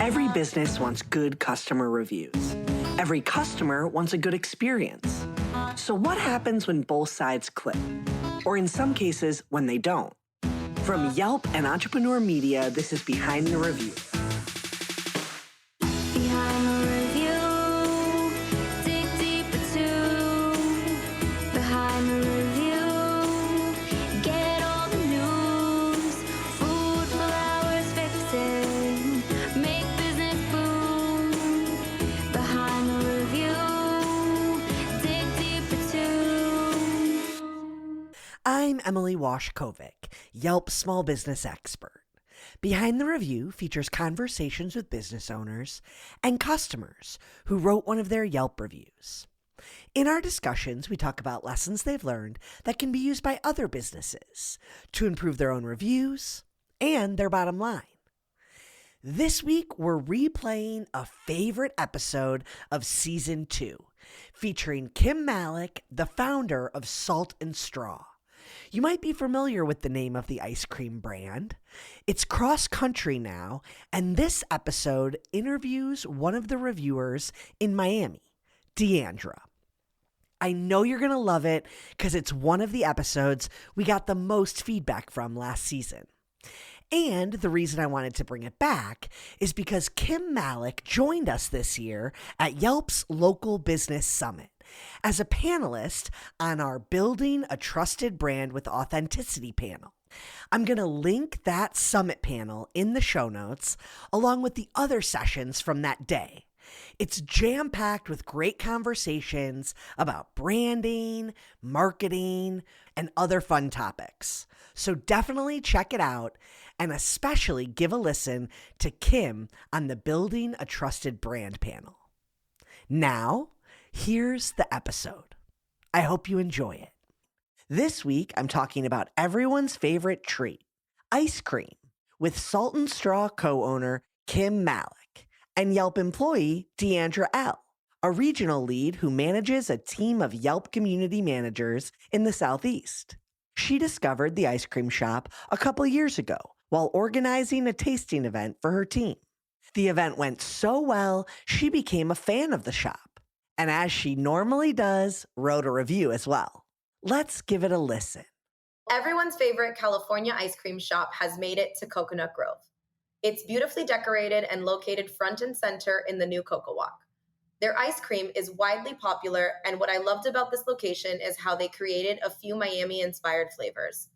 Every business wants good customer reviews. Every customer wants a good experience. So what happens when both sides click? Or in some cases, when they don't? From Yelp and Entrepreneur Media, this is Behind the Review. Behind the review, dig deeper too. Behind the review, get all the news. Food, flowers, fixing, make business boom. Behind the review, dig deeper too. I'm Emily Washkovic, Yelp small business expert. Behind the Review features conversations with business owners and customers who wrote one of their Yelp reviews. In our discussions, we talk about lessons they've learned that can be used by other businesses to improve their own reviews and their bottom line. This week, we're replaying a favorite episode of Season 2, featuring Kim Malek, the founder of Salt and Straw. You might be familiar with the name of the ice cream brand. It's cross-country now, and this episode interviews one of the reviewers in Miami, Diandra. I know you're going to love it because it's one of the episodes we got the most feedback from last season. And the reason I wanted to bring it back is because Kim Malek joined us this year at Yelp's Local Business Summit as a panelist on our Building a Trusted Brand with Authenticity panel. I'm going to link that summit panel in the show notes along with the other sessions from that day. It's jam-packed with great conversations about branding, marketing, and other fun topics. So definitely check it out and especially give a listen to Kim on the Building a Trusted Brand panel. Now, here's the episode. I hope you enjoy it. This week, I'm talking about everyone's favorite treat, ice cream, with Salt and Straw co-owner Kim Malek and Yelp employee Diandra L., a regional lead who manages a team of Yelp community managers in the Southeast. She discovered the ice cream shop a couple years ago while organizing a tasting event for her team. The event went so well, she became a fan of the shop, and as she normally does, wrote a review as well. Let's give it a listen. Everyone's favorite California ice cream shop has made it to Coconut Grove. It's beautifully decorated and located front and center in the new Coco Walk. Their ice cream is widely popular, and what I loved about this location is how they created a few Miami-inspired flavors.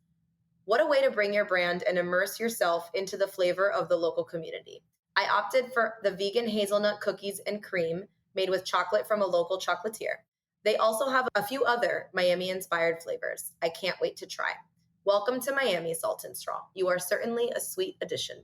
What a way to bring your brand and immerse yourself into the flavor of the local community. I opted for the vegan hazelnut cookies and cream made with chocolate from a local chocolatier. They also have a few other Miami-inspired flavors. I can't wait to try. Welcome to Miami, Salt and Straw. You are certainly a sweet addition.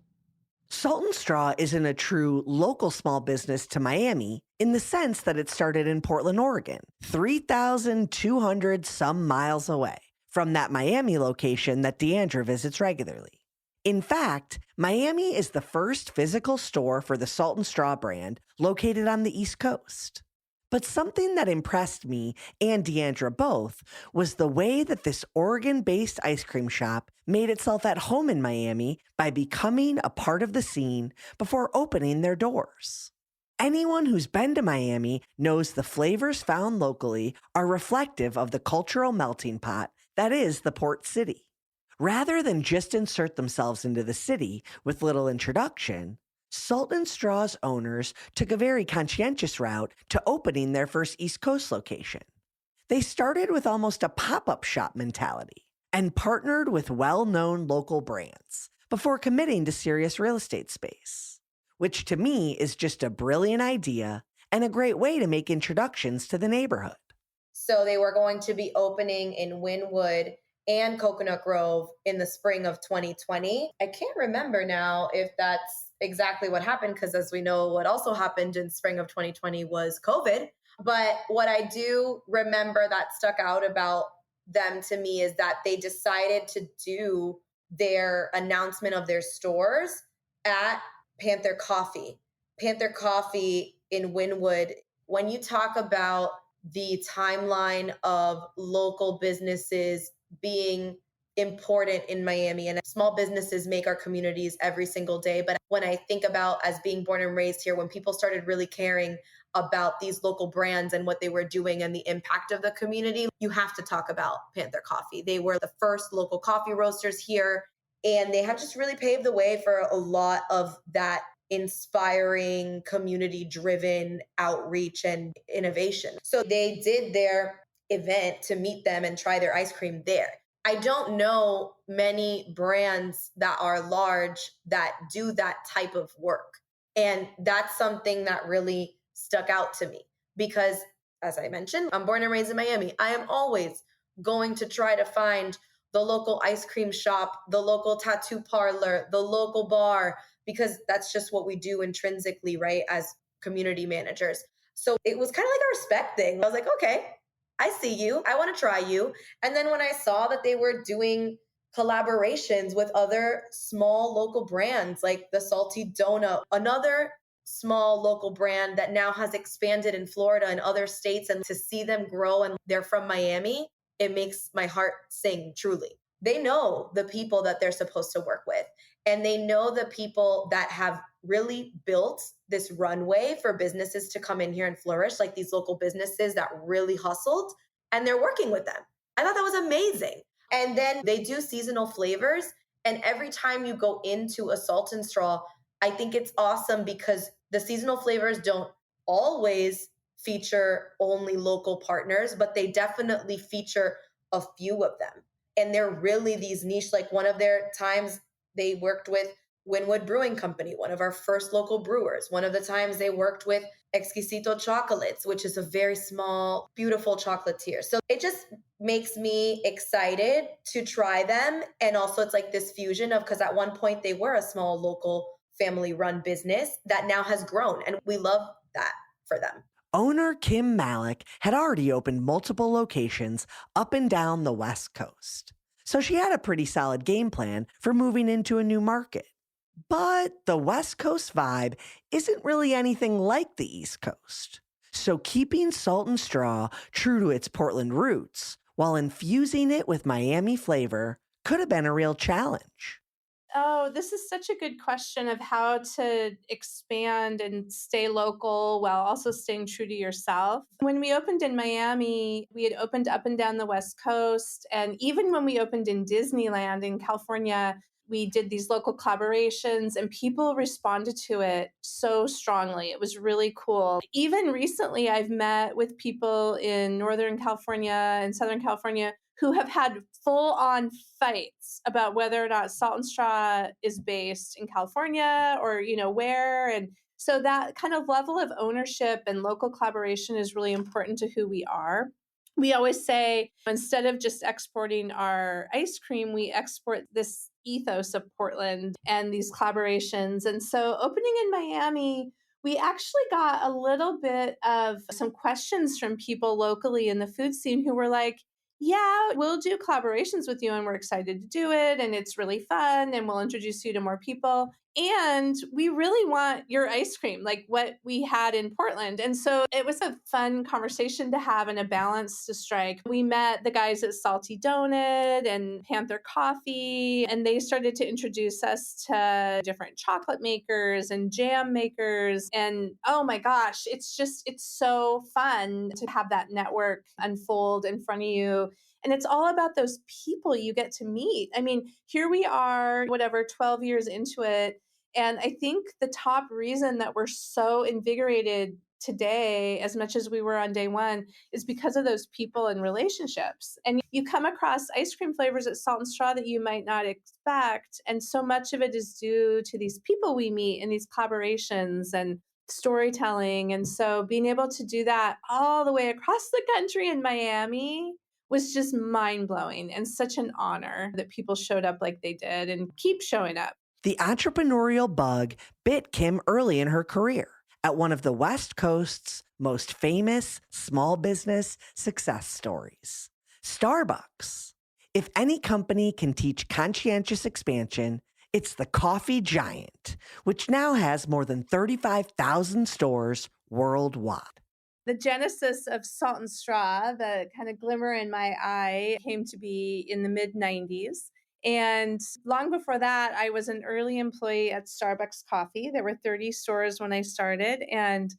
Salt and Straw isn't a true local small business to Miami in the sense that it started in Portland, Oregon, 3,200 some miles away from that Miami location that Diandra visits regularly. In fact, Miami is the first physical store for the Salt and Straw brand located on the East Coast. But something that impressed me and Diandra both was the way that this Oregon-based ice cream shop made itself at home in Miami by becoming a part of the scene before opening their doors. Anyone who's been to Miami knows the flavors found locally are reflective of the cultural melting pot that is the port city. Rather than just insert themselves into the city with little introduction, Salt and Straw's owners took a very conscientious route to opening their first East Coast location. They started with almost a pop-up shop mentality and partnered with well-known local brands before committing to serious real estate space, which to me is just a brilliant idea and a great way to make introductions to the neighborhood. So they were going to be opening in Wynwood and Coconut Grove in the spring of 2020. I can't remember now if that's exactly what happened, because as we know, what also happened in spring of 2020 was COVID. But what I do remember that stuck out about them to me is that they decided to do their announcement of their stores at Panther Coffee. Panther Coffee in Wynwood. When you talk about the timeline of local businesses being important in Miami, and small businesses make our communities every single day. But when I think about as being born and raised here, when people started really caring about these local brands and what they were doing and the impact of the community, you have to talk about Panther Coffee. They were the first local coffee roasters here, and they have just really paved the way for a lot of that inspiring, community driven outreach and innovation. So they did their event to meet them and try their ice cream there. I don't know many brands that are large that do that type of work. And that's something that really stuck out to me because, as I mentioned, I'm born and raised in Miami. I am always going to try to find the local ice cream shop, the local tattoo parlor, the local bar, because that's just what we do intrinsically, right, as community managers. So it was kind of like a respect thing. I was like, okay, I see you. I want to try you. And then when I saw that they were doing collaborations with other small local brands like the Salty Donut, another small local brand that now has expanded in Florida and other states, and to see them grow and they're from Miami, it makes my heart sing truly. They know the people that they're supposed to work with, and they know the people that have really built this runway for businesses to come in here and flourish, like these local businesses that really hustled, and they're working with them. I thought that was amazing. And then they do seasonal flavors. And every time you go into a Salt and Straw, I think it's awesome because the seasonal flavors don't always feature only local partners, but they definitely feature a few of them. And they're really these niche, like one of their times they worked with Winwood Brewing Company, one of our first local brewers. One of the times they worked with Exquisito Chocolates, which is a very small, beautiful chocolatier. So it just makes me excited to try them. And also it's like this fusion of, because at one point they were a small local family run business that now has grown. And we love that for them. Owner Kim Malek had already opened multiple locations up and down the West Coast. So she had a pretty solid game plan for moving into a new market. But the West Coast vibe isn't really anything like the East Coast. So keeping Salt and Straw true to its Portland roots while infusing it with Miami flavor could have been a real challenge. Oh, this is such a good question of how to expand and stay local while also staying true to yourself. When we opened in Miami, we had opened up and down the West Coast. And even when we opened in Disneyland in California, we did these local collaborations and people responded to it so strongly. It was really cool. Even recently, I've met with people in Northern California and Southern California who have had full-on fights about whether or not Salt and Straw is based in California or, where. And so that kind of level of ownership and local collaboration is really important to who we are. We always say, instead of just exporting our ice cream, we export this ethos of Portland and these collaborations. And so opening in Miami, we actually got a little bit of some questions from people locally in the food scene who were like, yeah, we'll do collaborations with you and we're excited to do it. And it's really fun and we'll introduce you to more people. And we really want your ice cream, like what we had in Portland. And so it was a fun conversation to have and a balance to strike. We met the guys at Salty Donut and Panther Coffee, and they started to introduce us to different chocolate makers and jam makers. And oh my gosh, it's so fun to have that network unfold in front of you. And it's all about those people you get to meet. I mean, here we are, 12 years into it. And I think the top reason that we're so invigorated today, as much as we were on day one, is because of those people and relationships. And you come across ice cream flavors at Salt and Straw that you might not expect. And so much of it is due to these people we meet and these collaborations and storytelling. And so being able to do that all the way across the country in Miami was just mind-blowing and such an honor that people showed up like they did and keep showing up. The entrepreneurial bug bit Kim early in her career at one of the West Coast's most famous small business success stories, Starbucks. If any company can teach conscientious expansion, it's the coffee giant, which now has more than 35,000 stores worldwide. The genesis of Salt and Straw, the kind of glimmer in my eye, came to be in the mid 90s. And long before that, I was an early employee at Starbucks Coffee. There were 30 stores when I started and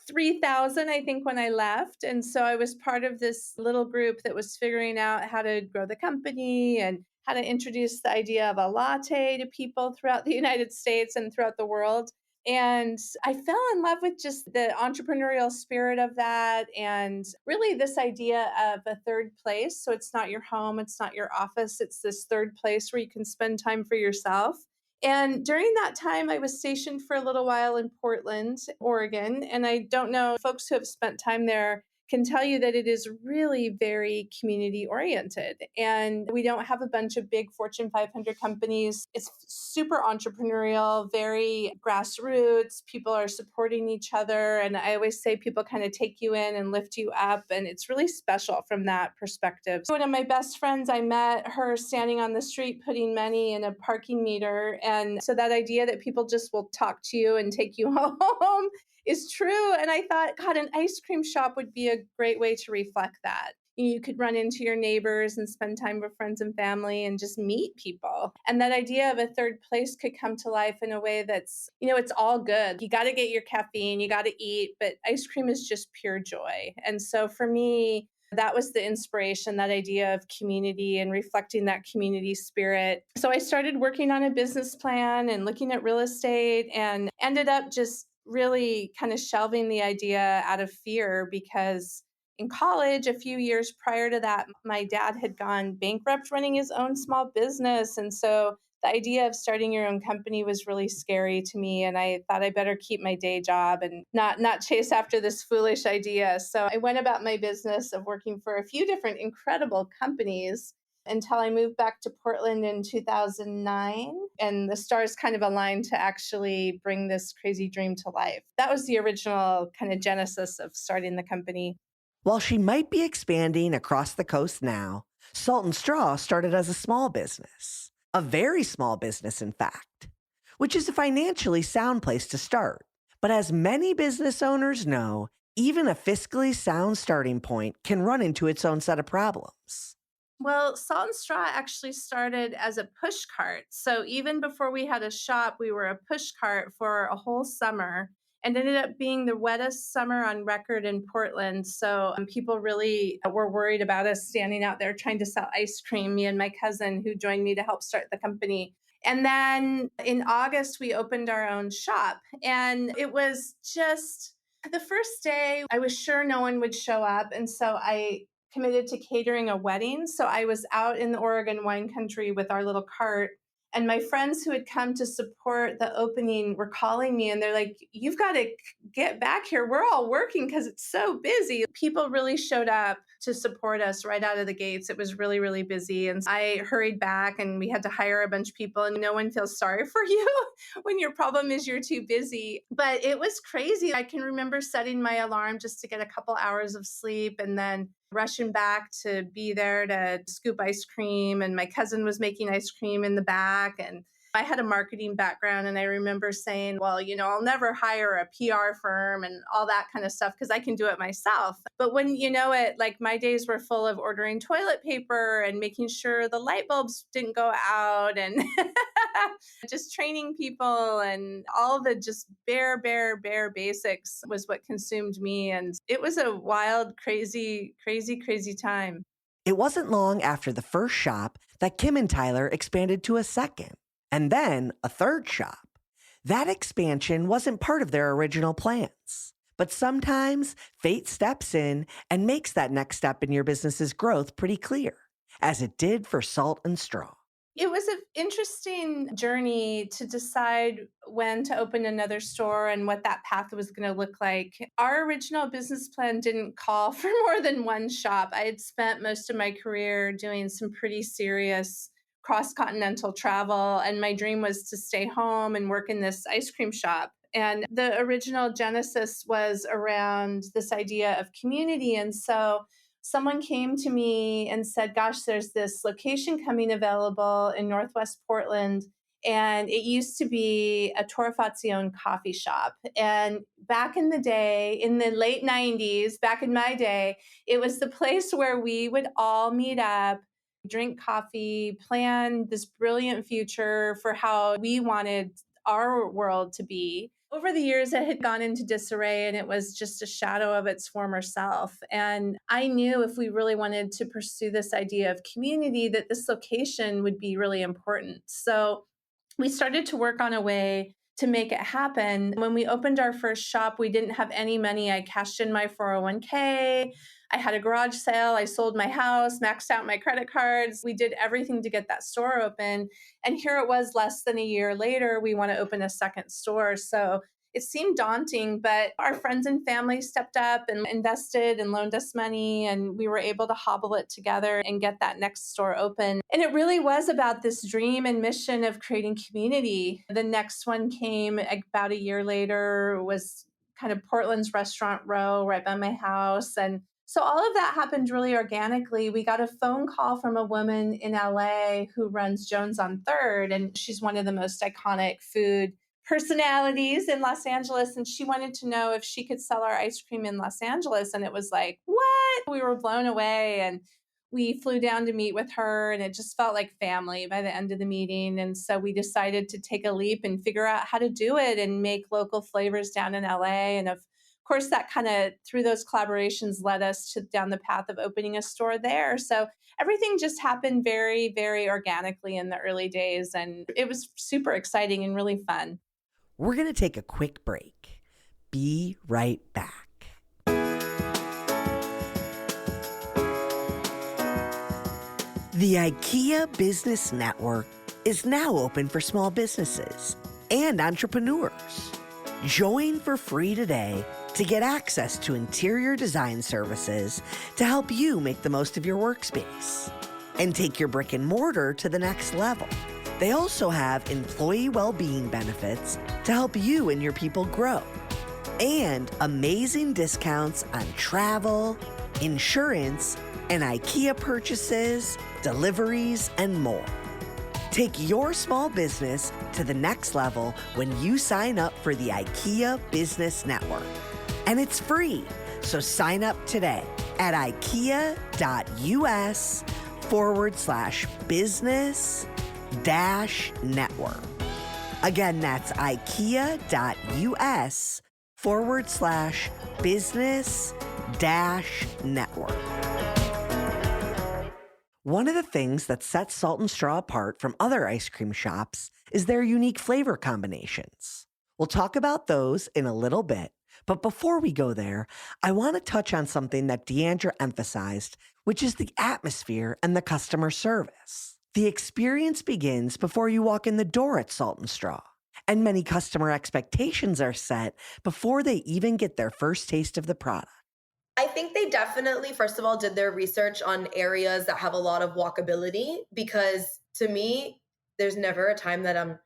3,000, I think, when I left. And so I was part of this little group that was figuring out how to grow the company and how to introduce the idea of a latte to people throughout the United States and throughout the world. And I fell in love with just the entrepreneurial spirit of that and really this idea of a third place. So it's not your home, it's not your office, it's this third place where you can spend time for yourself. And during that time, I was stationed for a little while in Portland, Oregon. And I don't know, folks who have spent time there can tell you that it is really very community oriented. And we don't have a bunch of big Fortune 500 companies. It's super entrepreneurial, very grassroots. People are supporting each other. And I always say people kind of take you in and lift you up. And it's really special from that perspective. So one of my best friends, I met her standing on the street putting money in a parking meter. And so that idea that people just will talk to you and take you home is true. And I thought, God, an ice cream shop would be a great way to reflect that. You could run into your neighbors and spend time with friends and family and just meet people. And that idea of a third place could come to life in a way that's, it's all good. You got to get your caffeine, you got to eat, but ice cream is just pure joy. And so for me, that was the inspiration, that idea of community and reflecting that community spirit. So I started working on a business plan and looking at real estate and ended up just really kind of shelving the idea out of fear because in college, a few years prior to that, my dad had gone bankrupt running his own small business. And so the idea of starting your own company was really scary to me. And I thought I better keep my day job and not chase after this foolish idea. So I went about my business of working for a few different incredible companies until I moved back to Portland in 2009. And the stars kind of aligned to actually bring this crazy dream to life. That was the original kind of genesis of starting the company. While she might be expanding across the coast now, Salt and Straw started as a small business. A very small business, in fact, which is a financially sound place to start. But as many business owners know, even a fiscally sound starting point can run into its own set of problems. Well, Salt and Straw actually started as a push cart. So even before we had a shop, we were a push cart for a whole summer and ended up being the wettest summer on record in Portland. So people really were worried about us standing out there trying to sell ice cream, me and my cousin who joined me to help start the company. And then in August, we opened our own shop. And it was just the first day, I was sure no one would show up. And so I committed to catering a wedding. So I was out in the Oregon wine country with our little cart. And my friends who had come to support the opening were calling me and they're like, you've got to get back here. We're all working because it's so busy. People really showed up to support us right out of the gates. It was really, really busy. And I hurried back and we had to hire a bunch of people. And no one feels sorry for you when your problem is you're too busy. But it was crazy. I can remember setting my alarm just to get a couple hours of sleep and then rushing back to be there to scoop ice cream. And my cousin was making ice cream in the back. And I had a marketing background. And I remember saying, well, I'll never hire a PR firm and all that kind of stuff because I can do it myself. But when you know it, like my days were full of ordering toilet paper and making sure the light bulbs didn't go out and just training people and all the just bare basics was what consumed me. And it was a wild, crazy time. It wasn't long after the first shop that Kim and Tyler expanded to a second, and then a third shop. That expansion wasn't part of their original plans. But sometimes fate steps in and makes that next step in your business's growth pretty clear, as it did for Salt and Straw. It was an interesting journey to decide when to open another store and what that path was going to look like. Our original business plan didn't call for more than one shop. I had spent most of my career doing some pretty serious cross-continental travel, and my dream was to stay home and work in this ice cream shop. And the original genesis was around this idea of community. And so someone came to me and said, gosh, there's this location coming available in Northwest Portland. And it used to be a Torrefazione coffee shop. And back in the day, in the late 90s, back in my day, it was the place where we would all meet up, drink coffee, plan this brilliant future for how we wanted our world to be. Over the years, it had gone into disarray and it was just a shadow of its former self. And I knew if we really wanted to pursue this idea of community, that this location would be really important. So we started to work on a way to make it happen. When we opened our first shop, we didn't have any money. I cashed in my 401k. I had a garage sale. I sold my house, maxed out my credit cards. We did everything to get that store open. And here it was less than a year later, we want to open a second store. So it seemed daunting, but our friends and family stepped up and invested and loaned us money, and we were able to hobble it together and get that next store open. And it really was about this dream and mission of creating community. The next one came about a year later, was kind of Portland's Restaurant Row right by my house. And so all of that happened really organically. We got a phone call from a woman in LA who runs Jones on 3rd, and she's one of the most iconic food personalities in Los Angeles. And she wanted to know if she could sell our ice cream in Los Angeles. And it was like, what? We were blown away. And we flew down to meet with her, and it just felt like family by the end of the meeting. And so we decided to take a leap and figure out how to do it and make local flavors down in LA. And of course, that kind of, through those collaborations, led us to down the path of opening a store there. So everything just happened very, very organically in the early days. And it was super exciting and really fun. We're going to take a quick break. Be right back. The IKEA Business Network is now open for small businesses and entrepreneurs. Join for free today to get access to interior design services to help you make the most of your workspace and take your brick and mortar to the next level. They also have employee well-being benefits to help you and your people grow, and amazing discounts on travel, insurance, and IKEA purchases, deliveries, and more. Take your small business to the next level when you sign up for the IKEA Business Network. And it's free, so sign up today at ikea.us/business-network. Again, that's ikea.us/business-network. One of the things that sets Salt and Straw apart from other ice cream shops is their unique flavor combinations. We'll talk about those in a little bit, but before we go there, I want to touch on something that Diandra emphasized, which is the atmosphere and the customer service. The experience begins before you walk in the door at Salt and Straw, and many customer expectations are set before they even get their first taste of the product. I think they definitely, first of all, did their research on areas that have a lot of walkability, because to me, there's never a time that I'm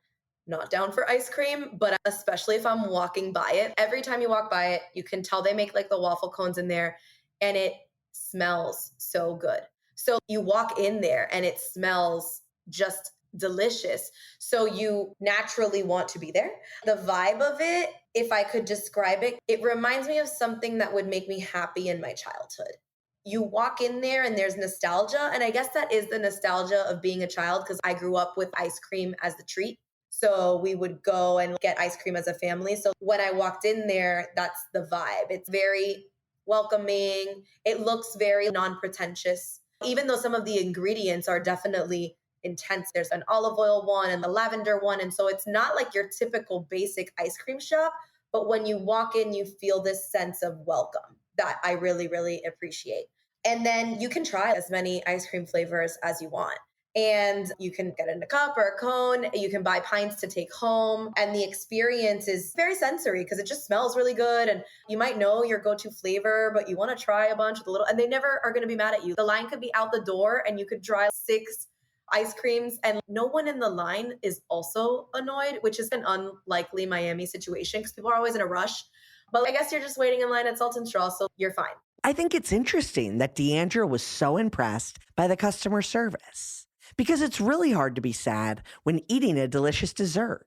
not down for ice cream, but especially if I'm walking by it. Every time you walk by it, you can tell they make like the waffle cones in there, and it smells so good. So you walk in there and it smells just delicious. So you naturally want to be there. The vibe of it, if I could describe it, it reminds me of something that would make me happy in my childhood. You walk in there and there's nostalgia. And I guess that is the nostalgia of being a child, because I grew up with ice cream as the treat. So we would go and get ice cream as a family. So when I walked in there, that's the vibe. It's very welcoming. It looks very non-pretentious, even though some of the ingredients are definitely intense. There's an olive oil one and the lavender one. And so it's not like your typical basic ice cream shop, but when you walk in, you feel this sense of welcome that I really, really appreciate. And then you can try as many ice cream flavors as you want. And you can get in a cup or a cone. You can buy pints to take home. And the experience is very sensory because it just smells really good. And you might know your go-to flavor, but you want to try a bunch of the little, and they never are going to be mad at you. The line could be out the door and you could try 6 ice creams and no one in the line is also annoyed, which is an unlikely Miami situation because people are always in a rush. But I guess you're just waiting in line at Salt and Straw, so you're fine. I think it's interesting that Diandra was so impressed by the customer service, Because it's really hard to be sad when eating a delicious dessert.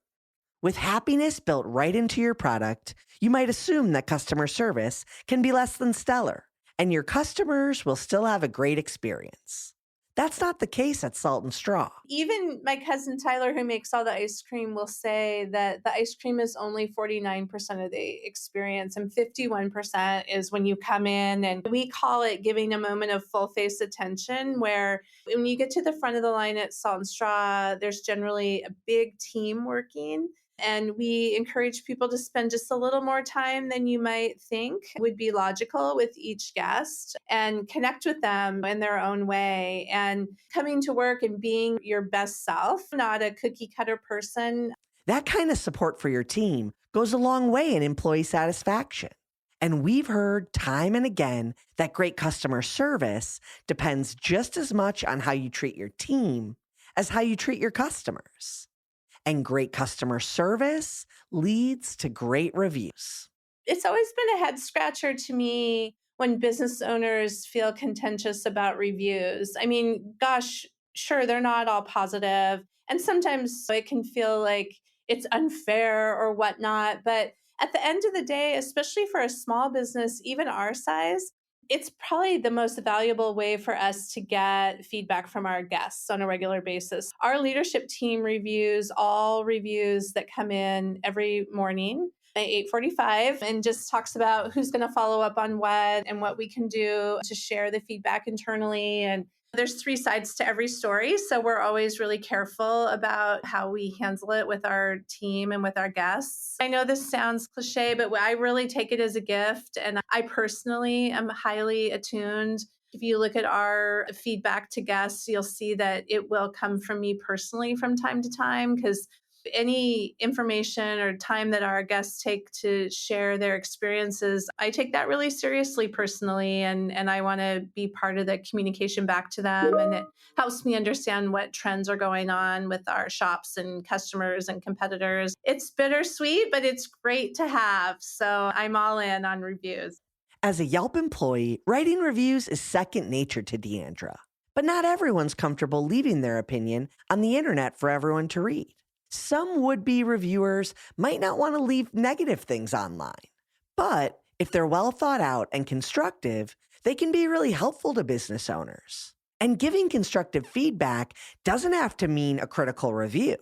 With happiness built right into your product, you might assume that customer service can be less than stellar, and your customers will still have a great experience. That's not the case at Salt and Straw. Even my cousin Tyler, who makes all the ice cream, will say that the ice cream is only 49% of the experience, and 51% is when you come in. And we call it giving a moment of full face attention, where when you get to the front of the line at Salt and Straw, there's generally a big team working. And we encourage people to spend just a little more time than you might think would be logical with each guest and connect with them in their own way. And coming to work and being your best self, not a cookie cutter person. That kind of support for your team goes a long way in employee satisfaction. And we've heard time and again that great customer service depends just as much on how you treat your team as how you treat your customers. And great customer service leads to great reviews. It's always been a head scratcher to me when business owners feel contentious about reviews. I mean, gosh, sure, they're not all positive, and sometimes it can feel like it's unfair or whatnot. But at the end of the day, especially for a small business, even our size, it's probably the most valuable way for us to get feedback from our guests on a regular basis. Our leadership team reviews all reviews that come in every morning at 8:45 and just talks about who's going to follow up on what and what we can do to share the feedback internally. And there's three sides to every story, so we're always really careful about how we handle it with our team and with our guests. I know this sounds cliche, but I really take it as a gift, and I personally am highly attuned. If you look at our feedback to guests, you'll see that it will come from me personally from time to time, because any information or time that our guests take to share their experiences, I take that really seriously personally, and I want to be part of the communication back to them. And it helps me understand what trends are going on with our shops and customers and competitors. It's bittersweet, but it's great to have. So I'm all in on reviews. As a Yelp employee, writing reviews is second nature to Diandra. But not everyone's comfortable leaving their opinion on the internet for everyone to read. Some would-be reviewers might not want to leave negative things online. But if they're well thought out and constructive, they can be really helpful to business owners. And giving constructive feedback doesn't have to mean a critical review.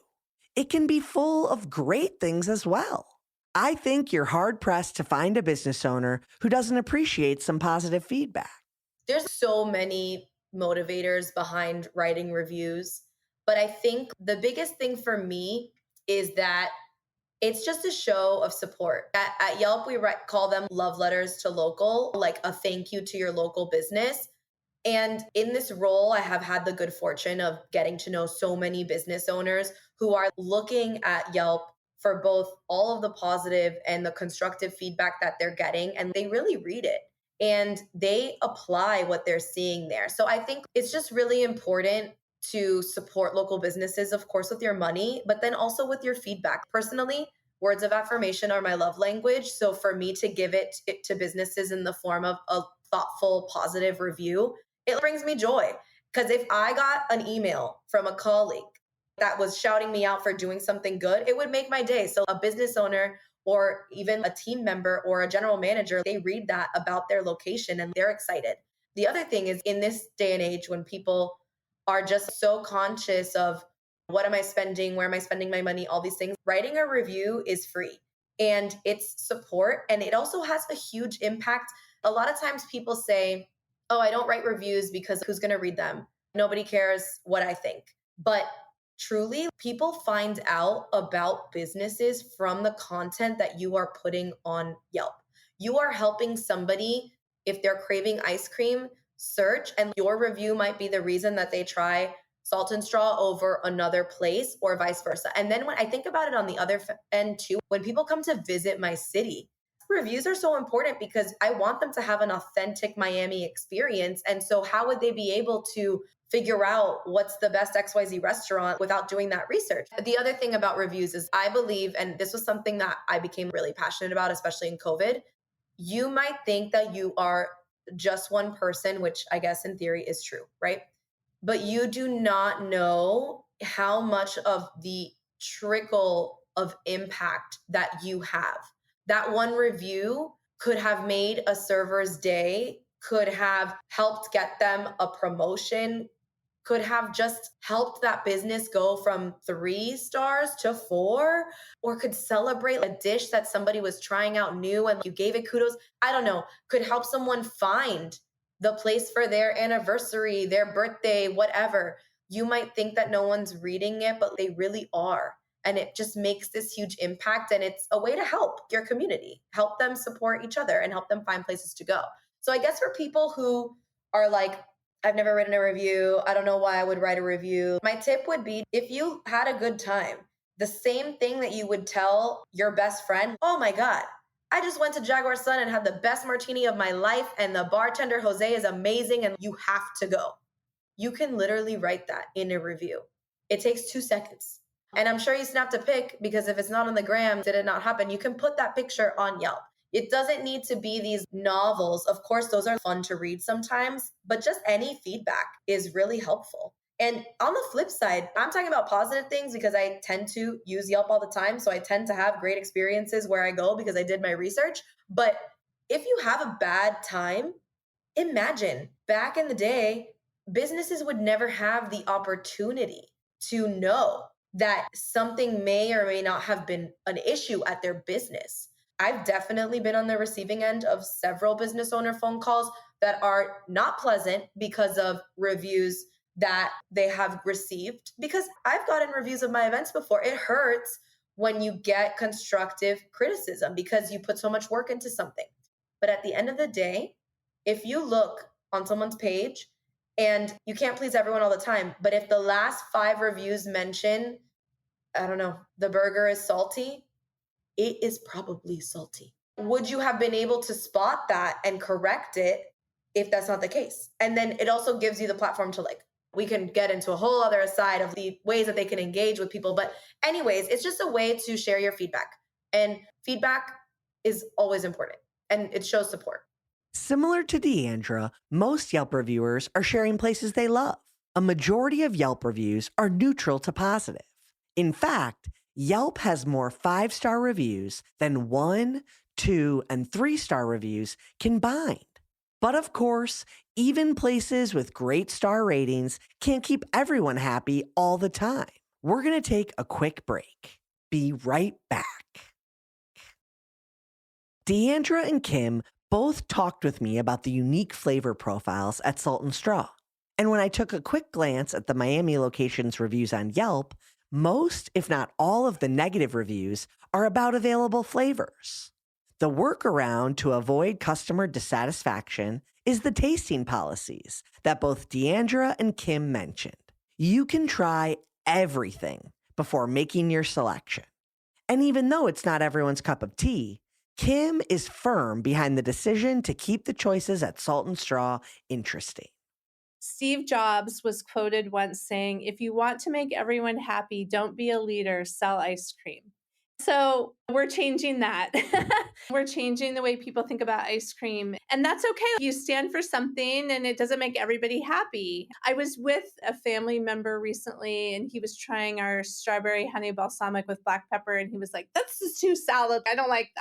It can be full of great things as well. I think you're hard-pressed to find a business owner who doesn't appreciate some positive feedback. There's so many motivators behind writing reviews, but I think the biggest thing for me is that it's just a show of support. At Yelp, we call them love letters to local, like a thank you to your local business. And in this role, I have had the good fortune of getting to know so many business owners who are looking at Yelp for both all of the positive and the constructive feedback that they're getting, and they really read it and they apply what they're seeing there. So I think it's just really important to support local businesses, of course, with your money, but then also with your feedback. Personally, words of affirmation are my love language. So for me to give it to businesses in the form of a thoughtful, positive review, it brings me joy. Because if I got an email from a colleague that was shouting me out for doing something good, it would make my day. So a business owner or even a team member or a general manager, they read that about their location and they're excited. The other thing is, in this day and age when people are just so conscious of what am I spending, where am I spending my money, all these things, writing a review is free and it's support. And it also has a huge impact. A lot of times people say, oh, I don't write reviews because who's going to read them? Nobody cares what I think. But truly, people find out about businesses from the content that you are putting on Yelp. You are helping somebody, if they're craving ice cream, search, and your review might be the reason that they try Salt and Straw over another place or vice versa. And then when I think about it on the other end too, when people come to visit my city, reviews are so important because I want them to have an authentic Miami experience. And so how would they be able to figure out what's the best XYZ restaurant without doing that research? The other thing about reviews is I believe, and this was something that I became really passionate about, especially in COVID, you might think that you are just one person, which I guess in theory is true, right? but you do not know how much of the trickle of impact that you have. That one review could have made a server's day, could have helped get them a promotion, could have just helped that business go from 3 stars to 4, or could celebrate a dish that somebody was trying out new and you gave it kudos. I don't know, could help someone find the place for their anniversary, their birthday, whatever. You might think that no one's reading it, but they really are. And it just makes this huge impact. And it's a way to help your community, help them support each other, and help them find places to go. So I guess for people who are like, I've never written a review, I don't know why I would write a review, my tip would be, if you had a good time, the same thing that you would tell your best friend, oh my God, I just went to Jaguar Sun and had the best martini of my life, and the bartender Jose is amazing, and you have to go. You can literally write that in a review. It takes 2 seconds. And I'm sure you snapped a pic, because if it's not on the gram, did it not happen? You can put that picture on Yelp. It doesn't need to be these novels. Of course, those are fun to read sometimes, but just any feedback is really helpful. And on the flip side, I'm talking about positive things because I tend to use Yelp all the time. So I tend to have great experiences where I go because I did my research. But if you have a bad time, imagine back in the day, businesses would never have the opportunity to know that something may or may not have been an issue at their business. I've definitely been on the receiving end of several business owner phone calls that are not pleasant because of reviews that they have received. Because I've gotten reviews of my events before. It hurts when you get constructive criticism because you put so much work into something. But at the end of the day, if you look on someone's page, and you can't please everyone all the time, but if the last 5 reviews mention, I don't know, the burger is salty, it is probably salty. Would you have been able to spot that and correct it if that's not the case? And then it also gives you the platform to, like, we can get into a whole other side of the ways that they can engage with people. But anyways, it's just a way to share your feedback. And feedback is always important, and it shows support. Similar to Diandra, most Yelp reviewers are sharing places they love. A majority of Yelp reviews are neutral to positive. In fact, Yelp has more 5-star reviews than 1, 2, and 3-star reviews combined. But of course, even places with great star ratings can't keep everyone happy all the time. We're going to take a quick break. Be right back. Diandra and Kim both talked with me about the unique flavor profiles at Salt and Straw. And when I took a quick glance at the Miami location's reviews on Yelp, most, if not all, of the negative reviews are about available flavors. The workaround to avoid customer dissatisfaction is the tasting policies that both Diandra and Kim mentioned. You can try everything before making your selection. And even though it's not everyone's cup of tea, Kim is firm behind the decision to keep the choices at Salt and Straw interesting. Steve Jobs was quoted once saying, "If you want to make everyone happy, don't be a leader, sell ice cream." So we're changing that. We're changing the way people think about ice cream. And that's okay. You stand for something and it doesn't make everybody happy. I was with a family member recently and he was trying our strawberry honey balsamic with black pepper. And he was like, "This is too salad. I don't like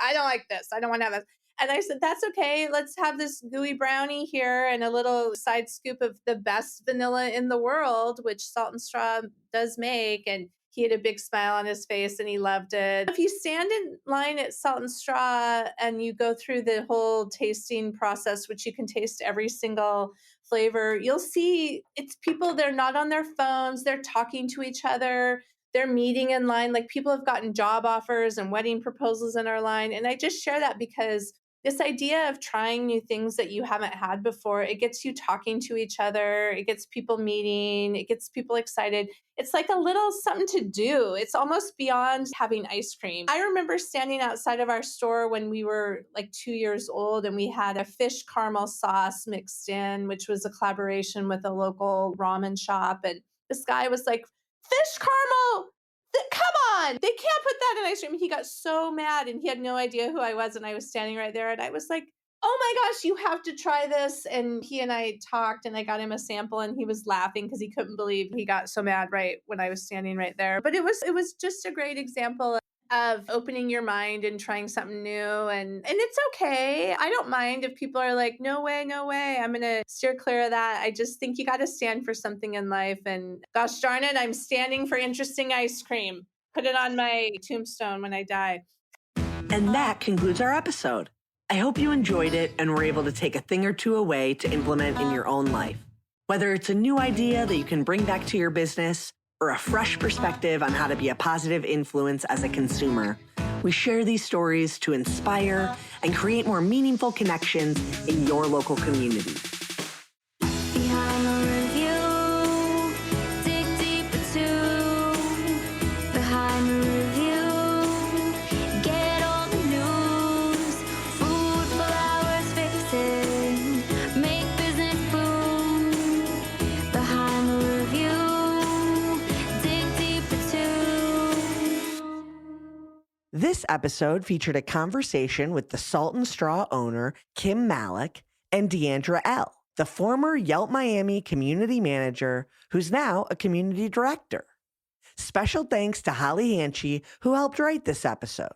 this. I don't want to have this." And I said, "That's okay. Let's have this gooey brownie here and a little side scoop of the best vanilla in the world," which Salt and Straw does make. And he had a big smile on his face and he loved it. If you stand in line at Salt and Straw and you go through the whole tasting process, which you can taste every single flavor, you'll see it's people, they're not on their phones, they're talking to each other, they're meeting in line. Like, people have gotten job offers and wedding proposals in our line. And I just share that because this idea of trying new things that you haven't had before, it gets you talking to each other, it gets people meeting, it gets people excited. It's like a little something to do. It's almost beyond having ice cream. I remember standing outside of our store when we were like 2 years old and we had a fish caramel sauce mixed in, which was a collaboration with a local ramen shop. And this guy was like, "Fish caramel! Come on, they can't put that in ice cream." He got so mad and he had no idea who I was. And I was standing right there and I was like, oh my gosh, you have to try this. And he and I talked and I got him a sample and he was laughing because he couldn't believe he got so mad right when I was standing right there. But it was just a great example of opening your mind and trying something new, and it's okay. I don't mind if people are like, no way, no way. I'm going to steer clear of that. I just think you got to stand for something in life, and gosh darn it, I'm standing for interesting ice cream. Put it on my tombstone when I die. And that concludes our episode. I hope you enjoyed it and were able to take a thing or two away to implement in your own life. Whether it's a new idea that you can bring back to your business or a fresh perspective on how to be a positive influence as a consumer, we share these stories to inspire and create more meaningful connections in your local community. Behind the review, dig deeper too. Behind the review, get all the news. Food, flowers, fixing, make business boom. Behind the review, dig deeper too. This episode featured a conversation with the Salt and Straw owner, Kim Malek, and Diandra L., the former Yelp Miami community manager, who's now a community director. Special thanks to Holly Hanchy, who helped write this episode.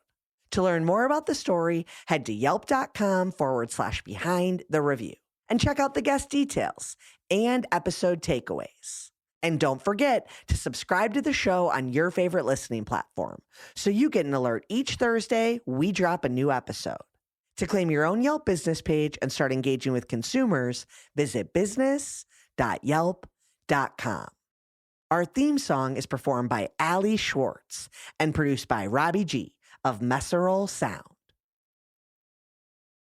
To learn more about the story, head to yelp.com/behind the review and check out the guest details and episode takeaways. And don't forget to subscribe to the show on your favorite listening platform so you get an alert each Thursday we drop a new episode. To claim your own Yelp business page and start engaging with consumers, visit business.yelp.com. Our theme song is performed by Ali Schwartz and produced by Robbie G of Messerol Sound.